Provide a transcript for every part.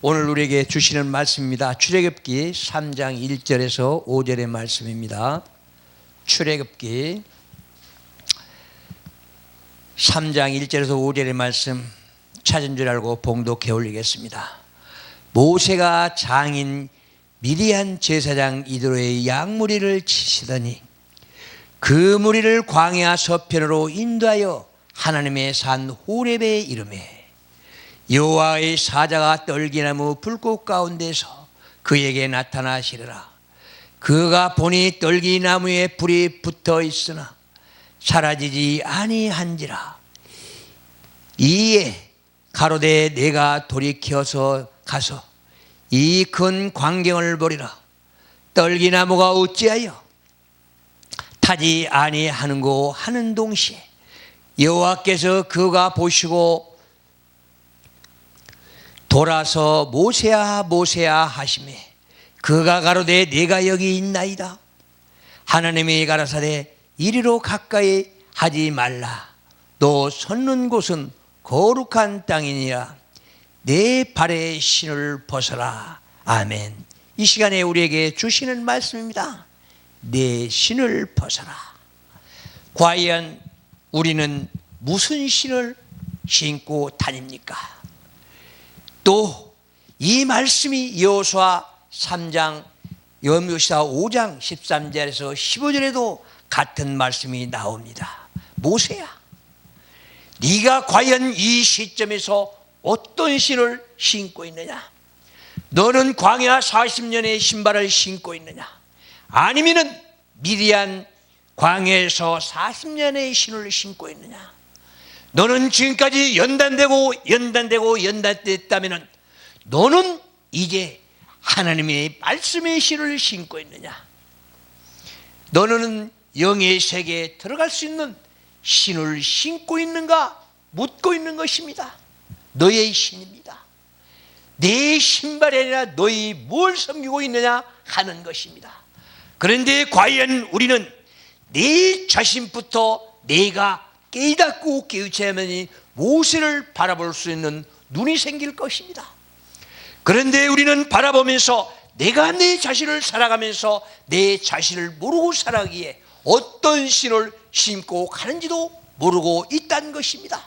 오늘 우리에게 주시는 말씀입니다. 출애굽기 3장 1절에서 5절의 말씀입니다. 출애굽기 3장 1절에서 5절의 말씀 찾은 줄 알고 봉독해 올리겠습니다. 모세가 장인 미디안 제사장 이드로의 양무리를 치시더니 그 무리를 광야 서편으로 인도하여 하나님의 산 호렙에 이르매 여호와의 사자가 떨기나무 불꽃 가운데서 그에게 나타나시리라. 그가 보니 떨기나무에 불이 붙어 있으나 사라지지 아니한지라. 이에 가로되 내가 돌이켜서 가서 이 큰 광경을 보리라. 떨기나무가 어찌하여 타지 아니하는고 하는 동시에 여호와께서 그가 보시고 돌아서 모세야 모세야 하시매 그가 가로되 내가 여기 있나이다. 하나님이 가라사대 이리로 가까이 하지 말라. 너 섰는 곳은 거룩한 땅이니라. 내 발의 신을 벗어라. 아멘. 이 시간에 우리에게 주시는 말씀입니다. 내 신을 벗어라. 과연 우리는 무슨 신을 신고 다닙니까? 또 이 말씀이 여호수아 3장 여호수아 5장 13절에서 15절에도 같은 말씀이 나옵니다. 모세야, 네가 과연 이 시점에서 어떤 신을 신고 있느냐? 너는 광야 40년의 신발을 신고 있느냐? 아니면은 미디안 광야에서 40년의 신을 신고 있느냐? 너는 지금까지 연단됐다면 너는 이제 하나님의 말씀의 신을 신고 있느냐? 너는 영의 세계에 들어갈 수 있는 신을 신고 있는가? 묻고 있는 것입니다. 너의 신입니다. 내 신발이 아니라 너희 뭘 섬기고 있느냐 하는 것입니다. 그런데 과연 우리는 내 자신부터 내가 깨닫고 깨우쳐야만이 모세를 바라볼 수 있는 눈이 생길 것입니다. 그런데 우리는 바라보면서 내가 내 자신을 살아가면서 내 자신을 모르고 살아가기에 어떤 신을 신고 가는지도 모르고 있다는 것입니다.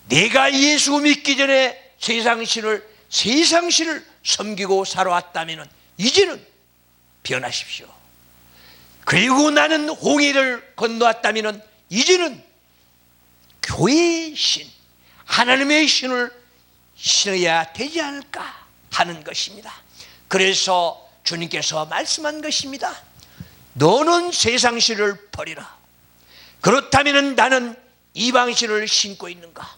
내가 예수 믿기 전에 세상 신을 섬기고 살아왔다면 이제는 변하십시오. 그리고 나는 홍해를 건너왔다면 이제는 교회의 신, 하나님의 신을 신어야 되지 않을까 하는 것입니다. 그래서 주님께서 말씀한 것입니다. 너는 세상 신을 버리라. 그렇다면 나는 이방 신을 신고 있는가?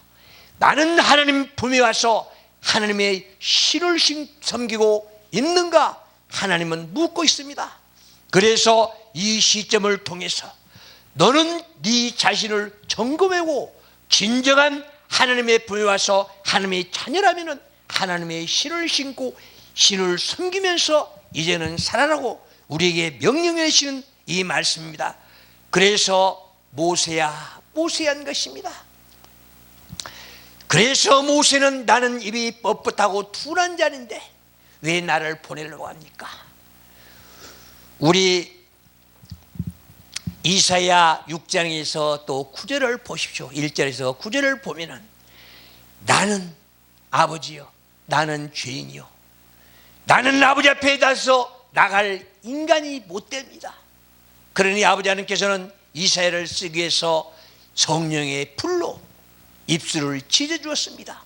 나는 하나님 품에 와서 하나님의 신을 섬기고 있는가? 하나님은 묻고 있습니다. 그래서 이 시점을 통해서 너는 네 자신을 점검하고 진정한 하나님의 품에 와서 하나님의 자녀라면 하나님의 신을 신고 신을 섬기면서 이제는 살아라고 우리에게 명령해 주시는 이 말씀입니다. 그래서 모세야 모세한 것입니다. 그래서 모세는 나는 입이 뻣뻣하고 둔한 자인데 왜 나를 보내려고 합니까? 우리 이사야 6장에서 또 9절을 보십시오. 1절에서 9절을 보면은 나는 아버지요, 나는 죄인이요, 나는 아버지 앞에 가서 나갈 인간이 못 됩니다. 그러니 아버지 하나님께서는 이사야를 쓰기 위해서 성령의 불로 입술을 찢어주었습니다.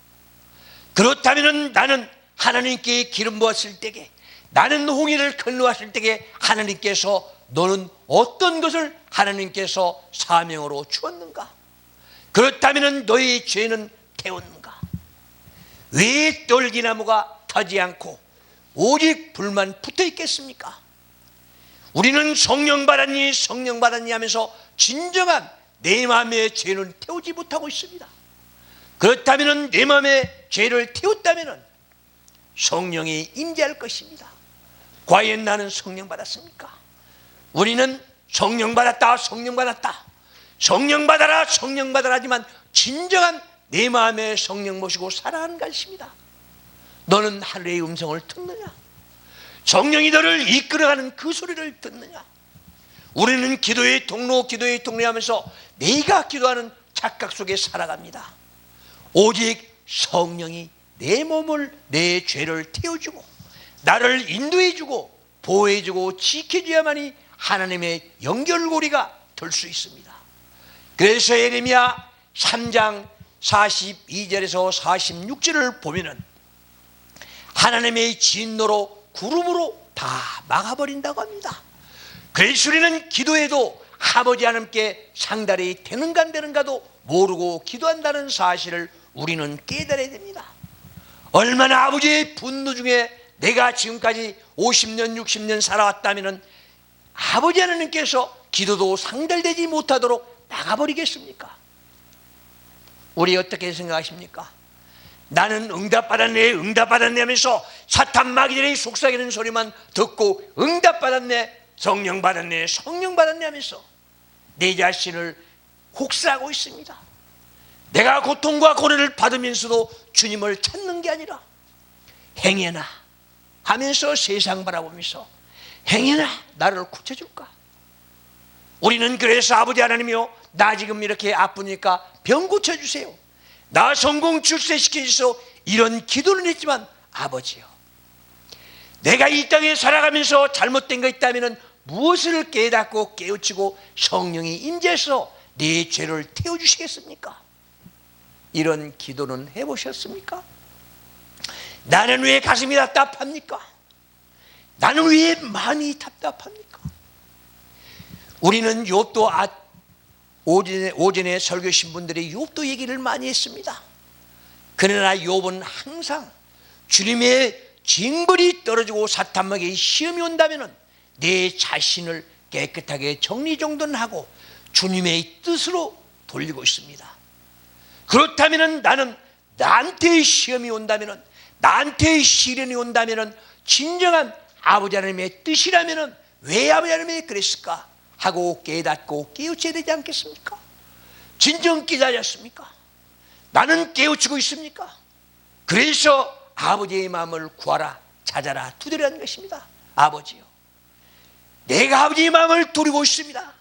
그렇다면 나는 하나님께 기름 부었을 때에, 나는 홍해를 건너왔을 때에 하나님께서 너는 어떤 것을 하나님께서 사명으로 주었는가? 그렇다면 너의 죄는 태웠는가? 왜 떨기나무가 타지 않고 오직 불만 붙어 있겠습니까? 우리는 성령 받았니 하면서 진정한 내 마음의 죄는 태우지 못하고 있습니다. 그렇다면 내 마음의 죄를 태웠다면 성령이 임재할 것입니다. 과연 나는 성령 받았습니까? 우리는 성령 받았다, 성령 받았다, 성령 받아라, 성령 받아라 하지만 진정한 내 마음에 성령 모시고 살아가는 것입니다. 너는 하늘의 음성을 듣느냐? 성령이 너를 이끌어가는 그 소리를 듣느냐? 우리는 기도의 통로 하면서 내가 기도하는 착각 속에 살아갑니다. 오직 성령이 내 몸을, 내 죄를 태워주고 나를 인도해주고 보호해주고 지켜줘야만이 하나님의 연결고리가 될 수 있습니다. 그래서 예레미야 3장 42절에서 46절을 보면은 하나님의 진노로 구름으로 다 막아버린다고 합니다. 그래서 우리는 기도해도 아버지 하나님께 상달이 되는가 안 되는가도 모르고 기도한다는 사실을 우리는 깨달아야 됩니다. 얼마나 아버지의 분노 중에 내가 지금까지 50년 60년 살아왔다면 아버지 하나님께서 기도도 상달되지 못하도록 막아버리겠습니까? 우리 어떻게 생각하십니까? 나는 응답받았네 하면서 사탄 마귀들의 속삭이는 소리만 듣고 응답받았네, 성령 받았네 하면서 내 자신을 혹사하고 있습니다. 내가 고통과 고뇌를 받으면서도 주님을 찾는 게 아니라 행여나 하면서 세상 바라보면서 행여나 나를 고쳐줄까? 우리는 그래서 아버지 하나님이요, 나 지금 이렇게 아프니까 병 고쳐주세요, 나 성공 출세시켜주세요, 이런 기도는 했지만 아버지요, 내가 이 땅에 살아가면서 잘못된 거 있다면 무엇을 깨닫고 깨우치고 성령이 임재해서 내 죄를 태워주시겠습니까? 이런 기도는 해보셨습니까? 나는 왜 가슴이 답답합니까? 나는 왜 마음이 답답합니까? 우리는 욥도 오전에 설교신 분들이 욥도 얘기를 많이 했습니다. 그러나 욥은 항상 주님의 징벌이 떨어지고 사탄에게 시험이 온다면 내 자신을 깨끗하게 정리정돈하고 주님의 뜻으로 돌리고 있습니다. 그렇다면 나는 나한테 시험이 온다면, 나한테 시련이 온다면 진정한 아버지 하나님의 뜻이라면 왜 아버지 하나님이 그랬을까 하고 깨닫고 깨우쳐야 되지 않겠습니까? 진정 깨달았습니까? 나는 깨우치고 있습니까? 그래서 아버지의 마음을 구하라, 찾아라, 두드리라는 것입니다. 아버지요, 내가 아버지의 마음을 두드리고 있습니다.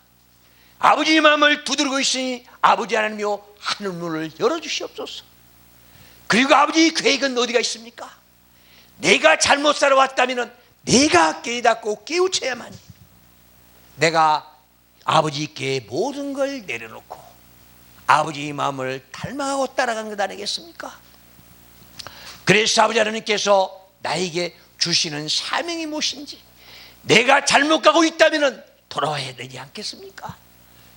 아버지의 마음을 두드리고 있으니 아버지 하나님이요, 하늘문을 열어주시옵소서. 그리고 아버지의 계획은 어디가 있습니까? 내가 잘못 살아왔다면 내가 깨닫고 깨우쳐야만 내가 아버지께 모든 걸 내려놓고 아버지의 마음을 닮아가고 따라간 것 아니겠습니까? 그래서 아버지 하나님께서 나에게 주시는 사명이 무엇인지, 내가 잘못 가고 있다면 돌아와야 되지 않겠습니까?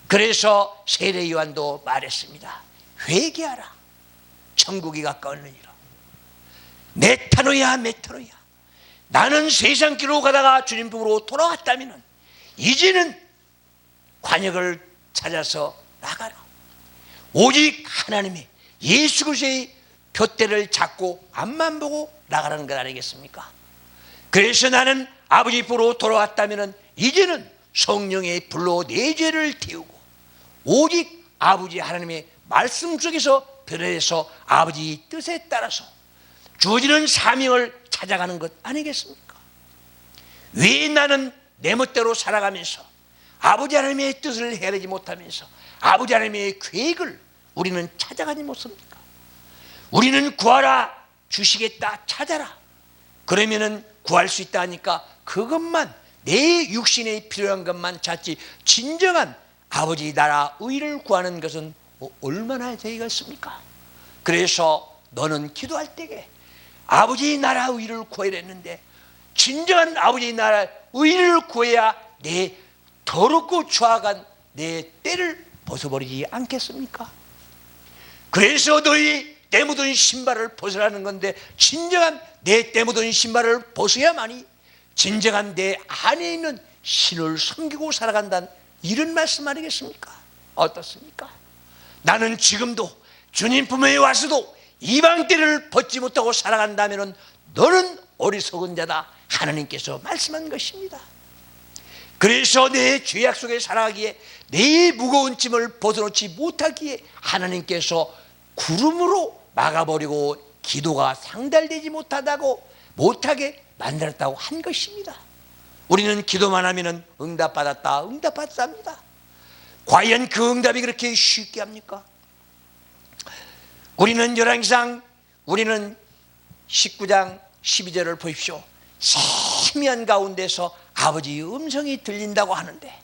그래서 세례 요한도 말했습니다. 회개하라, 천국이 가까웠느니라. 메타노야, 나는 세상 길로 가다가 주님 품으로 돌아왔다면 이제는 관역을 찾아서 나가라. 오직 하나님의 예수 그리스도의 푯대를 잡고 앞만 보고 나가라는 것 아니겠습니까? 그래서 나는 아버지 품으로 돌아왔다면 이제는 성령의 불로 내 죄를 태우고 오직 아버지 하나님의 말씀 속에서 들어서 아버지 뜻에 따라서 주어지는 사명을 찾아가는 것 아니겠습니까? 왜 나는 내 멋대로 살아가면서 아버지 하나님의 뜻을 헤아리지 못하면서 아버지 하나님의 계획을 우리는 찾아가지 못합니까? 우리는 구하라, 주시겠다, 찾아라, 그러면은 구할 수 있다 하니까 그것만, 내 육신에 필요한 것만 찾지 진정한 아버지 나라 의를 구하는 것은 얼마나 되겠습니까? 그래서 너는 기도할 때에 아버지 나라 의를 구해야 했는데 진정한 아버지 나라 의를 구해야 내 더럽고 추악한 내 때를 벗어버리지 않겠습니까? 그래서 너희 때 묻은 신발을 벗으라는 건데 진정한 내 때 묻은 신발을 벗어야만이 진정한 내 안에 있는 신을 섬기고 살아간다는 이런 말씀 아니겠습니까? 어떻습니까? 나는 지금도 주님 품에 와서도 이방 때를 벗지 못하고 살아간다면 너는 어리석은 자다, 하나님께서 말씀한 것입니다. 그래서 내 죄악 속에 살아가기에 내 무거운 짐을 벗어놓지 못하기에 하나님께서 구름으로 막아버리고 기도가 상달되지 못하게 만들었다고 한 것입니다. 우리는 기도만 하면 응답받았다, 응답받습니다. 과연 그 응답이 그렇게 쉽게 합니까? 우리는 열왕기상 우리는 19장 12절을 보십시오. 세미한 가운데서 아버지의 음성이 들린다고 하는데,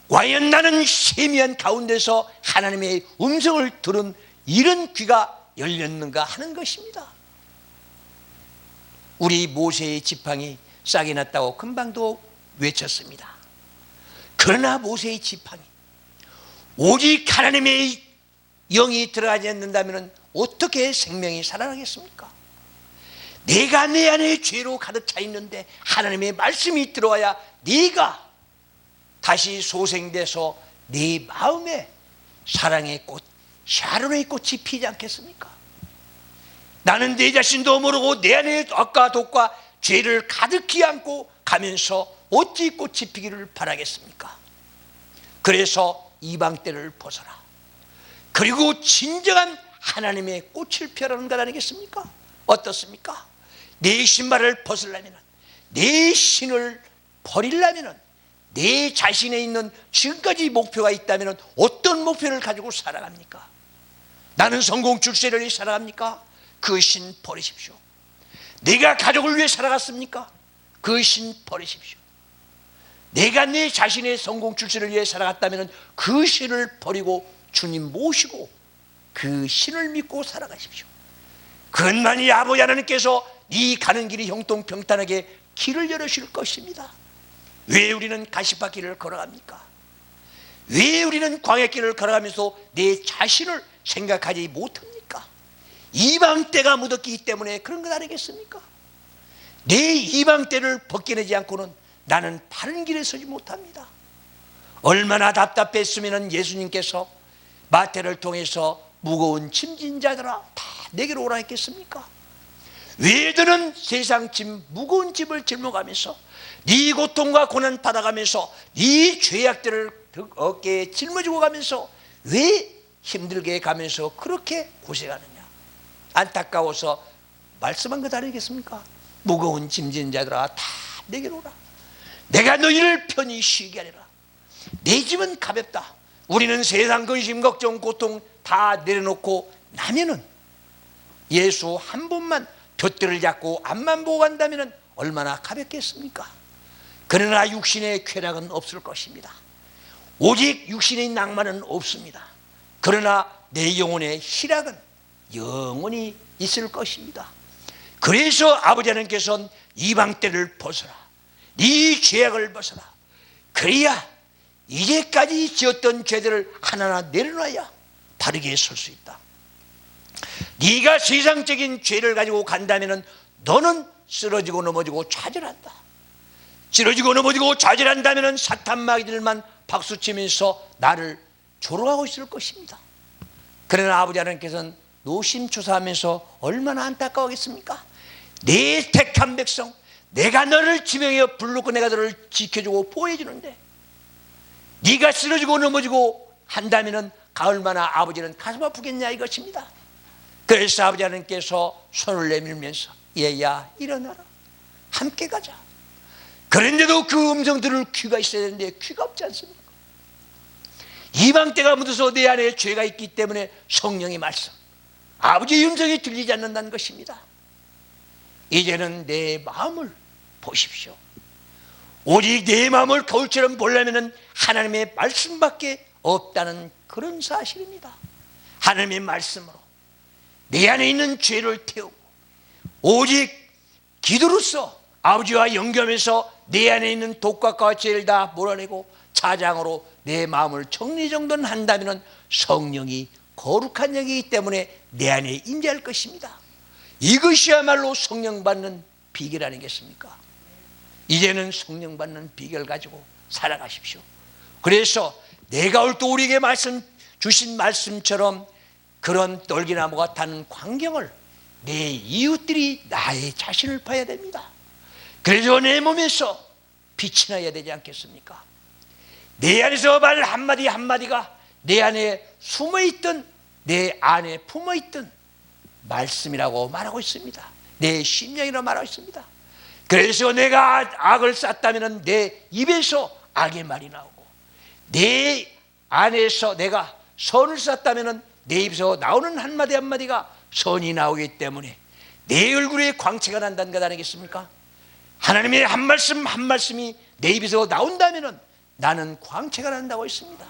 과연 나는 세미한 가운데서 하나님의 음성을 들은 이런 귀가 열렸는가 하는 것입니다. 우리 모세의 지팡이 싹이 났다고 금방도 외쳤습니다. 그러나 모세의 지팡이, 오직 하나님의 영이 들어가지 않는다면 어떻게 생명이 살아나겠습니까? 내가 내 안에 죄로 가득 차 있는데 하나님의 말씀이 들어와야 네가 다시 소생돼서 네 마음에 사랑의 꽃, 샤론의 꽃이 피지 않겠습니까? 나는 내 자신도 모르고 내 안에 악과 독과 죄를 가득히 안고 가면서 어찌 꽃이 피기를 바라겠습니까? 그래서 이방 때를 벗어라, 그리고 진정한 하나님의 꽃을 펴라는 것 아니겠습니까? 어떻습니까? 내 신발을 벗으려면, 내 신을 버리려면, 내 자신에 있는 지금까지 목표가 있다면 어떤 목표를 가지고 살아갑니까? 나는 성공 출세를 위해 살아갑니까? 그 신 버리십시오. 내가 가족을 위해 살아갔습니까? 그 신 버리십시오. 내가 내 자신의 성공 출세를 위해 살아갔다면 그 신을 버리고 주님 모시고 그 신을 믿고 살아가십시오. 그것만이 아버지 하나님께서 네 가는 길이 형통평탄하게 길을 열으실 것입니다. 왜 우리는 가시밭길을 걸어갑니까? 왜 우리는 광야길을 걸어가면서 내 자신을 생각하지 못합니까? 이방 때가 묻었기 때문에 그런 것 아니겠습니까? 내 이방 때를 벗겨내지 않고는 나는 바른 길에 서지 못합니다. 얼마나 답답했으면 예수님께서 마태를 통해서 무거운 짐진 자들아 다 내게로 오라 했겠습니까? 왜 너는 세상 짐, 무거운 짐을 짊어가면서 네 고통과 고난 받아가면서 네 죄악들을 어깨에 짊어지고 가면서 왜 힘들게 가면서 그렇게 고생하느냐? 안타까워서 말씀한 것 아니겠습니까? 무거운 짐진 자들아 다 내게로 오라. 내가 너희를 편히 쉬게 하리라. 내 짐은 가볍다. 우리는 세상 근심, 걱정, 고통 다 내려놓고 나면은 예수 한 분만 돛대를 잡고 앞만 보고 간다면 얼마나 가볍겠습니까? 그러나 육신의 쾌락은 없을 것입니다. 오직 육신의 낭만은 없습니다. 그러나 내 영혼의 희락은 영원히 있을 것입니다. 그래서 아버지 하나님께서는 이방 때를 벗어라, 네 죄악을 벗어라. 그래야 이제까지 지었던 죄들을 하나하나 내려놔야 바르게 설 수 있다. 네가 세상적인 죄를 가지고 간다면 너는 쓰러지고 넘어지고 좌절한다. 쓰러지고 넘어지고 좌절한다면 사탄 마귀들만 박수치면서 나를 조롱하고 있을 것입니다. 그러나 아버지 하나님께서는 노심초사하면서 얼마나 안타까워하겠습니까? 내 택한 백성, 내가 너를 지명하여 불렀고 내가 너를 지켜주고 보호해주는데 네가 쓰러지고 넘어지고 한다면 얼마나 아버지는 가슴 아프겠냐 이것입니다. 그래서 아버지 하나님께서 손을 내밀면서 얘야 일어나라, 함께 가자. 그런데도 그 음성 들을 귀가 있어야 되는데 귀가 없지 않습니까? 이방 때가 묻어서 내 안에 죄가 있기 때문에 성령의 말씀, 아버지의 음성이 들리지 않는다는 것입니다. 이제는 내 마음을 보십시오. 오직 내 마음을 거울처럼 보려면 하나님의 말씀밖에 없다는 그런 사실입니다. 하나님의 말씀으로 내 안에 있는 죄를 태우고 오직 기도로서 아버지와 연결해서 내 안에 있는 독과 죄를 다 몰아내고 차장으로 내 마음을 정리정돈한다면 성령이 거룩한 영이기 때문에 내 안에 임재할 것입니다. 이것이야말로 성령 받는 비결 아니겠습니까? 이제는 성령 받는 비결 가지고 살아가십시오. 그래서 내가 올 때 우리에게 말씀 주신 말씀처럼 그런 떨기나무가 타는 광경을 내 이웃들이 나의 자신을 봐야 됩니다. 그래서 내 몸에서 빛이 나야 되지 않겠습니까? 내 안에서 말 한마디 한마디가 내 안에 숨어있던, 내 안에 품어있던 말씀이라고 말하고 있습니다. 내 심령이라고 말하고 있습니다. 그래서 내가 악을 쌌다면 내 입에서 악의 말이 나오고, 내 안에서 내가 선을 쌌다면 내 입에서 나오는 한마디 한마디가 선이 나오기 때문에 내 얼굴에 광채가 난다는 것 아니겠습니까? 하나님의 한 말씀 한 말씀이 내 입에서 나온다면 나는 광채가 난다고 했습니다.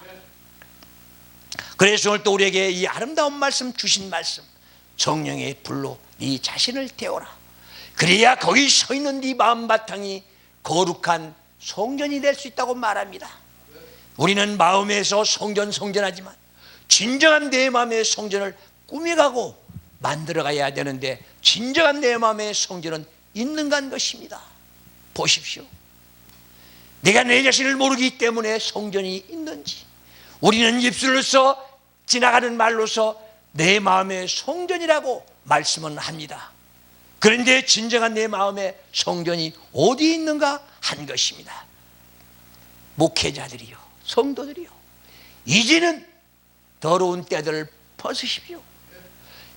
그래서 오늘 또 우리에게 이 아름다운 말씀 주신 말씀, 성령의 불로 네 자신을 태워라. 그래야 거기 서 있는 네 마음 바탕이 거룩한 성전이 될 수 있다고 말합니다. 우리는 마음에서 성전하지만 진정한 내 마음의 성전을 꾸며가고 만들어가야 되는데, 진정한 내 마음의 성전은 있는가 하는 것입니다. 보십시오. 내가 내 자신을 모르기 때문에 성전이 있는지, 우리는 입술로서 지나가는 말로서 내 마음의 성전이라고 말씀은 합니다. 그런데 진정한 내 마음의 성전이 어디 있는가 한 것입니다. 목회자들이요, 성도들이요, 이제는 더러운 때들을 벗으십시오.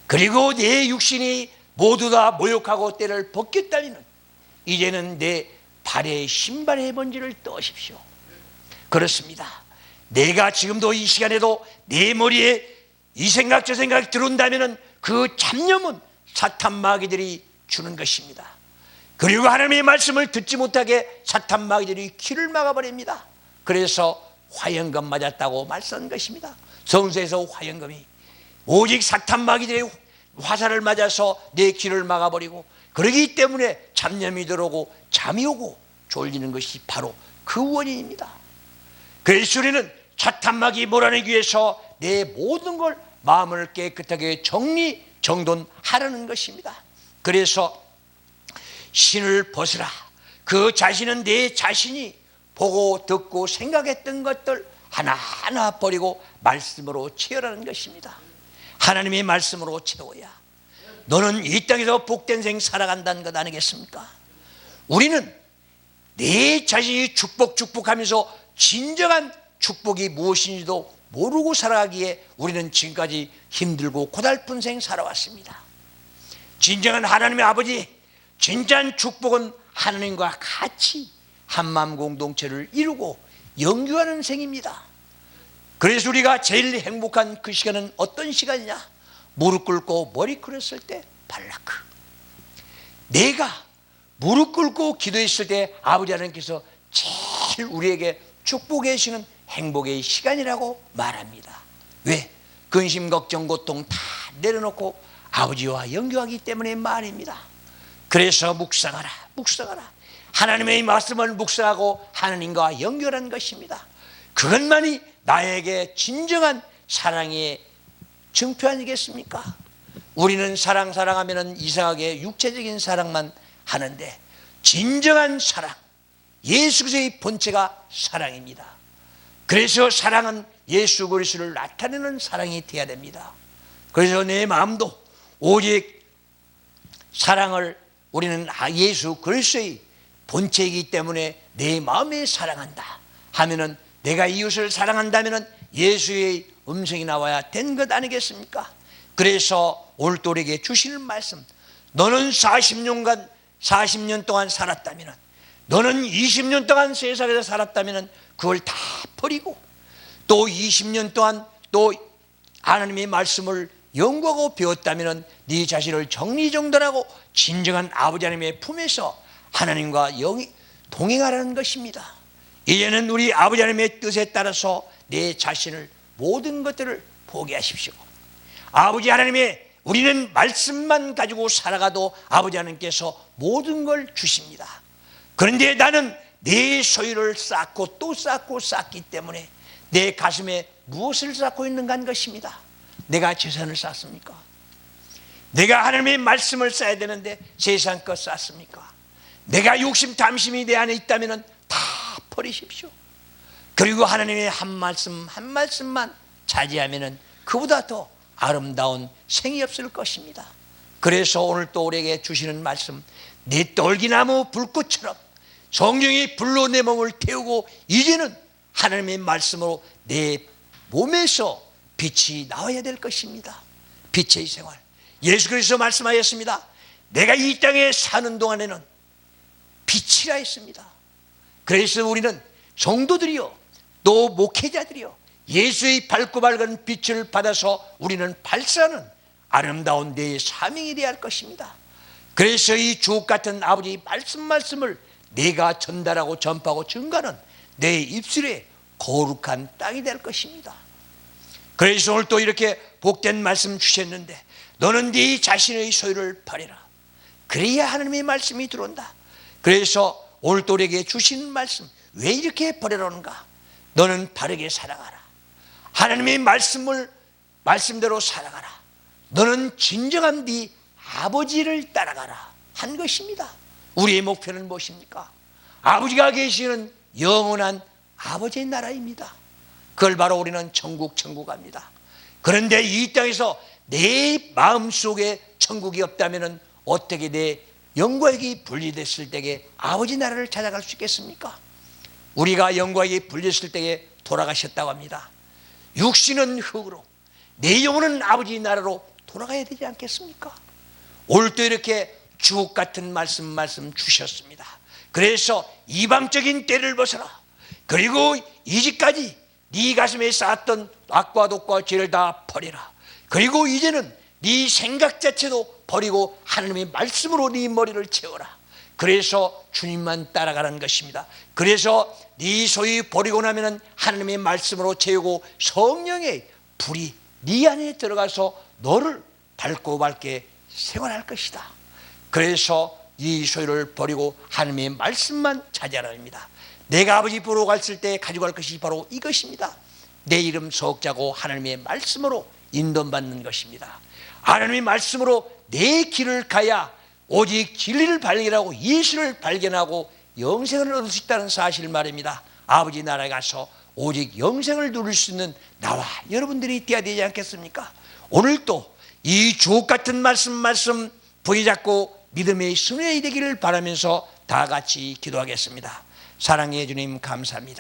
그리고 내 육신이 모두 다 모욕하고 때를 벗겼다면 이제는 내 발에 신발의 먼지를 떠십시오. 그렇습니다. 내가 지금도 이 시간에도 내 머리에 이 생각 저 생각이 들어온다면 그 잡념은 사탄 마귀들이 주는 것입니다. 그리고 하나님의 말씀을 듣지 못하게 사탄 마귀들이 귀를 막아버립니다. 그래서 화영금 맞았다고 말씀한 것입니다. 성서에서 화영금이 오직 사탄 마귀들의 화살을 맞아서 내 귀를 막아버리고, 그러기 때문에 잡념이 들어오고 잠이 오고 졸리는 것이 바로 그 원인입니다. 그래서 우리는 사탄 마귀 몰아내기 위해서 내 모든 걸 마음을 깨끗하게 정돈하라는 것입니다. 그래서 신을 벗으라. 그 자신은 내 자신이 보고 듣고 생각했던 것들 하나하나 버리고 말씀으로 채우라는 것입니다. 하나님의 말씀으로 채워야 너는 이 땅에서 복된 생 살아간다는 것 아니겠습니까? 우리는 내 자신이 축복하면서 진정한 축복이 무엇인지도 모르고 살아가기에 우리는 지금까지 힘들고 고달픈 생 살아왔습니다. 진정한 하나님의 아버지, 진짜한 축복은 하나님과 같이 한마음 공동체를 이루고 영유하는 생입니다. 그래서 우리가 제일 행복한 그 시간은 어떤 시간이냐? 무릎 꿇고 머리 꿇었을 때 발라크. 내가 무릎 꿇고 기도했을 때 아버지 하나님께서 제일 우리에게 축복해 주시는 행복의 시간이라고 말합니다. 왜? 근심 걱정 고통 다 내려놓고 아버지와 연결하기 때문에 말입니다. 그래서 묵상하라. 하나님의 말씀을 묵상하고 하나님과 연결한 것입니다. 그것만이 나에게 진정한 사랑의 증표 아니겠습니까? 우리는 사랑하면 이상하게 육체적인 사랑만 하는데, 진정한 사랑, 예수 그리스도의 본체가 사랑입니다. 그래서 사랑은 예수 그리스도를 나타내는 사랑이 되어야 됩니다. 그래서 내 마음도 오직 사랑을, 우리는 예수 그리스도의 본체이기 때문에 내 마음에 사랑한다 하면은, 내가 이웃을 사랑한다면은 예수의 음성이 나와야 된 것 아니겠습니까? 그래서 오늘 또 우리에게 주시는 말씀, 너는 40년 동안 살았다면, 너는 20년 동안 세상에서 살았다면 그걸 다 버리고 또 20년 동안 또 하나님의 말씀을 연구하고 배웠다면 네 자신을 정리정돈하고 진정한 아버지 하나님의 품에서 하나님과 동행하라는 것입니다. 이제는 우리 아버지 하나님의 뜻에 따라서 내 자신을, 모든 것들을 포기하십시오. 아버지 하나님의, 우리는 말씀만 가지고 살아가도 아버지 하나님께서 모든 걸 주십니다. 그런데 나는 내 소유를 쌓고 또 쌓기 때문에 내 가슴에 무엇을 쌓고 있는가 하는 것입니다. 내가 재산을 쌓습니까? 내가 하나님의 말씀을 쌓아야 되는데 세상 것 쌓습니까? 내가 욕심 탐심이 내 안에 있다면 다 버리십시오. 그리고 하나님의 한 말씀만 차지하면 그보다 더 아름다운 생이 없을 것입니다. 그래서 오늘 또 우리에게 주시는 말씀, 내 떨기나무 불꽃처럼 성령이 불로 내 몸을 태우고 이제는 하나님의 말씀으로 내 몸에서 빛이 나와야 될 것입니다. 빛의 생활, 예수 그리스도 말씀하였습니다. 내가 이 땅에 사는 동안에는 빛이라 했습니다. 그래서 우리는 성도들이요 또 목회자들이요 예수의 밝고 밝은 빛을 받아서 우리는 발사하는 아름다운 내 사명이 되어야 할 것입니다. 그래서 이 주옥 같은 아버지 말씀을 내가 전달하고 전파하고 증가하는 내 입술에 거룩한 땅이 될 것입니다. 그래서 오늘 또 이렇게 복된 말씀 주셨는데 너는 네 자신의 소유를 버려라. 그래야 하나님의 말씀이 들어온다. 그래서 오늘 또 우리에게 주신 말씀 왜 이렇게 버려라는가? 너는 바르게 살아가라. 하나님의 말씀대로 살아가라. 너는 진정한 네 아버지를 따라가라 한 것입니다. 우리의 목표는 무엇입니까? 아버지가 계시는 영원한 아버지의 나라입니다. 그걸 바로 우리는 천국 합니다. 그런데 이 땅에서 내 마음속에 천국이 없다면 어떻게 내 영광이 분리됐을 때에 아버지 나라를 찾아갈 수 있겠습니까? 우리가 영광이 분리됐을 때에 돌아가셨다고 합니다. 육신은 흙으로 내 영혼은 아버지 나라로 돌아가야 되지 않겠습니까? 오늘도 이렇게 주옥 같은 말씀 주셨습니다. 그래서 이방적인 때를 벗어라. 그리고 이제까지 네 가슴에 쌓았던 악과 독과 죄를 다 버려라. 그리고 이제는 네 생각 자체도 버리고 하나님의 말씀으로 네 머리를 채워라. 그래서 주님만 따라가는 것입니다. 그래서 네 소유 버리고 나면 하나님의 말씀으로 채우고 성령의 불이 네 안에 들어가서 너를 밝고 밝게 생활할 것이다. 그래서 이 소유를 버리고 하나님의 말씀만 차지하랍니다. 내가 아버지 보러 갔을 때 가져갈 것이 바로 이것입니다. 내 이름 석자고 하나님의 말씀으로 인도받는 것입니다. 하나님의 말씀으로 내 길을 가야 오직 진리를 발견하고 예수를 발견하고 영생을 얻을 수 있다는 사실을 말입니다. 아버지 나라에 가서 오직 영생을 누릴 수 있는 나와 여러분들이 되어야 되지 않겠습니까? 오늘도 이 주옥 같은 말씀 부여잡고 믿음의 순회이 되기를 바라면서 다 같이 기도하겠습니다. 사랑해 주님 감사합니다.